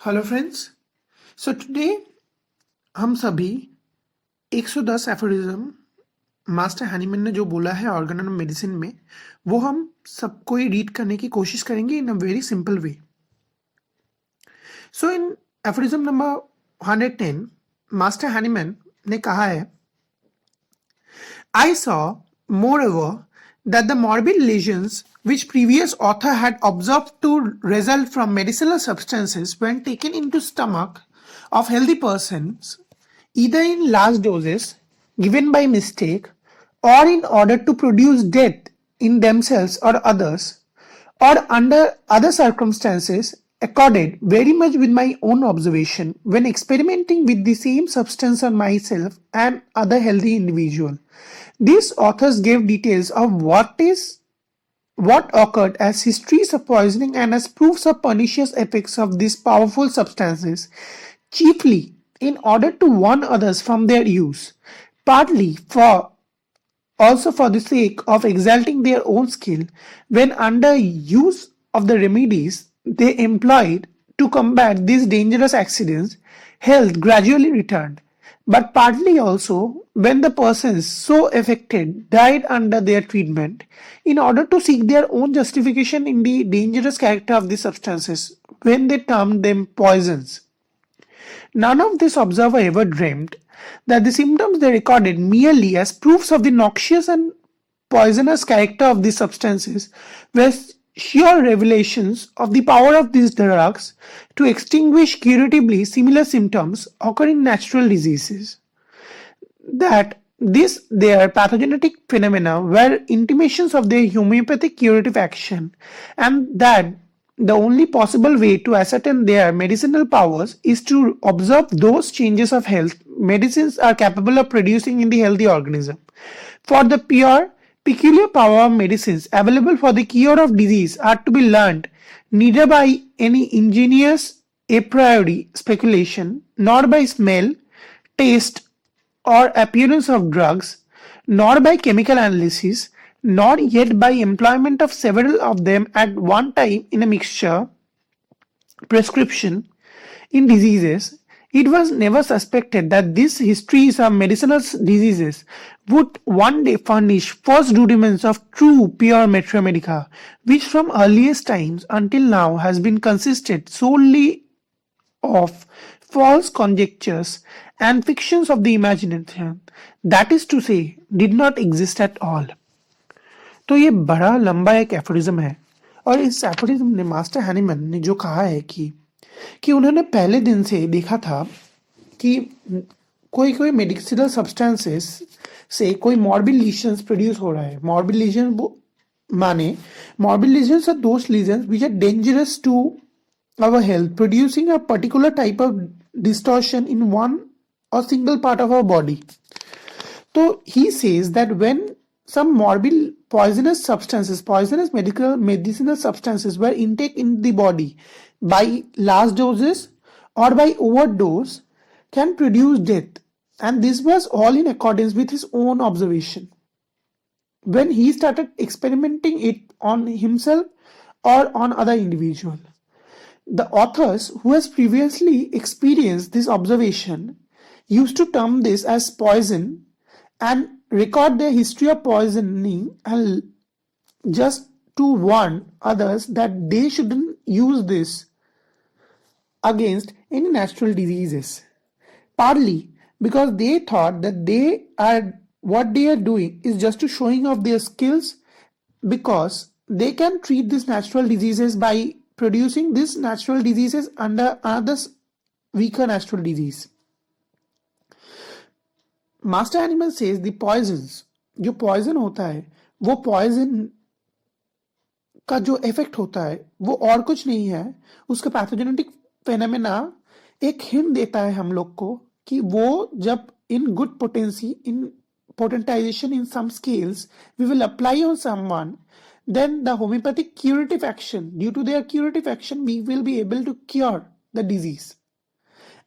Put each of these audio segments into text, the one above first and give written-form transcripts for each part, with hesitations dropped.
Hello friends. So today हम सभी 110 aphorism master Hahnemann ने जो बोला है ऑर्गेनन मेडिसिन में, वो हम सबको ही रीड करने की कोशिश करेंगे in a very simple way. So in aphorism number 110 master Hahnemann ने कहा है, I saw, moreover, that the morbid lesions which previous author had observed to result from medicinal substances when taken into stomach of healthy persons, either in large doses given by mistake or in order to produce death in themselves or others, or under other circumstances, accorded very much with my own observation when experimenting with the same substance on myself and other healthy individual. These authors gave details of what occurred as histories of poisoning and as proofs of pernicious effects of these powerful substances, chiefly in order to warn others from their use, partly also for the sake of exalting their own skill when under use of the remedies they employed to combat these dangerous accidents, health gradually returned, but partly also when the persons so affected died under their treatment, in order to seek their own justification in the dangerous character of these substances, when they termed them poisons. None of this observer ever dreamed that the symptoms they recorded merely as proofs of the noxious and poisonous character of these substances were sure revelations of the power of these drugs to extinguish curatively similar symptoms occurring in natural diseases. That their pathogenic phenomena were intimations of their homeopathic curative action, and that the only possible way to ascertain their medicinal powers is to observe those changes of health medicines are capable of producing in the healthy organism. For the peculiar power of medicines available for the cure of disease are to be learnt neither by any ingenious a priori speculation, nor by smell, taste, or appearance of drugs, nor by chemical analysis, nor yet by employment of several of them at one time in a mixture prescription in diseases. It was never suspected that these histories of medicinal diseases would one day furnish first rudiments of true pure materia medica, which from earliest times until now has been consisted solely of false conjectures and fictions of the imagination, that is to say, did not exist at all. तो ये बड़ा लंबा एक aphorism है, और इस aphorism ने master Hahnemann ने जो कहा है कि उन्होंने पहले दिन से देखा था कि कोई मेडिसिनल सब्सटेंसेस से कोई मॉर्बिड लीजन्स प्रोड्यूस हो रहा है. मॉर्बिड लीजन माने morbid lesions are those lesions which are dangerous to our health, producing a particular type of distortion in one or single part of our body. So he says that when some morbid poisonous medicinal substances were intaken in the body by large doses or by overdose can produce death, and this was all in accordance with his own observation when he started experimenting it on himself or on other individuals. The authors who has previously experienced this observation used to term this as poison and record their history of poisoning, and just to warn others that they shouldn't use this against any natural diseases, partly because they thought that what they are doing is just to showing off their skills, because they can treat these natural diseases by producing these natural diseases under others weaker natural disease. Master Animal says the poisons, जो poison होता है वो poison का जो effect होता है वो और कुछ नहीं है, उसका pathogenic phenomena एक hint देता है हम लोग को कि वो जब in good potency, in potentization in some scales we will apply on someone, then the homeopathic curative action, due to their curative action, we will be able to cure the disease.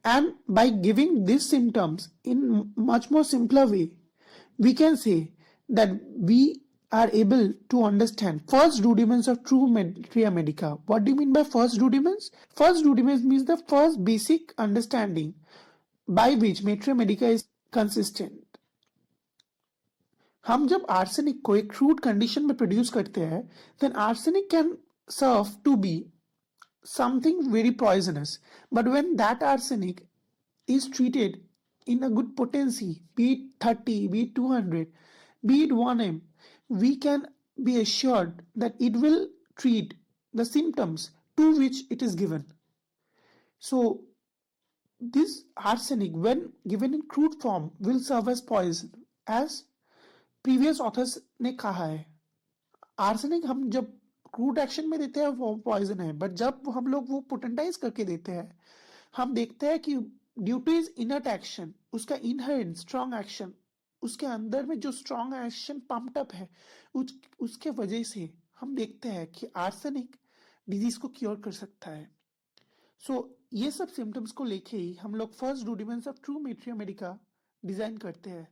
And by giving these symptoms in much more simpler way, we can say that we are able to understand first rudiments of true materia medica. What do you mean by first rudiments? First rudiments means the first basic understanding by which materia medica is consistent. हम जब arsenic को एक crude condition में produce करते हैं, then arsenic can serve to be something very poisonous. But when that arsenic is treated in a good potency, be it 30, be it 200, be it 1 m, we can be assured that it will treat the symptoms to which it is given. So, this arsenic, when given in crude form, will serve as poison. As previous authors ने कहा है, arsenic हम जब crude action में देते हैं वो poison है, बट जब हम लोग वो पोटेंटाइज करके देते हैं, हम देखते हैं कि due two is inert action, उसका इनहेरेंट स्ट्रॉन्ग एक्शन, उसके अंदर में जो स्ट्रॉन्ग एक्शन पम्प्ड अप है, उसके वजह से हम देखते हैं कि आर्सेनिक डिजीज को क्योर कर सकता है. सो ये सब सिम्टम्स को लेके ही हम लोग first rudiments of true materia medica design करते हैं.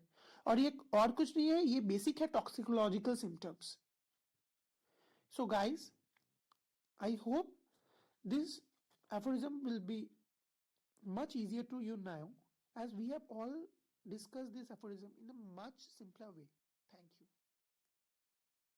और ये और कुछ नहीं है, ये बेसिक है toxicological symptoms. So guys, I hope this aphorism will be much easier to you now, as we have all discussed this aphorism in a much simpler way.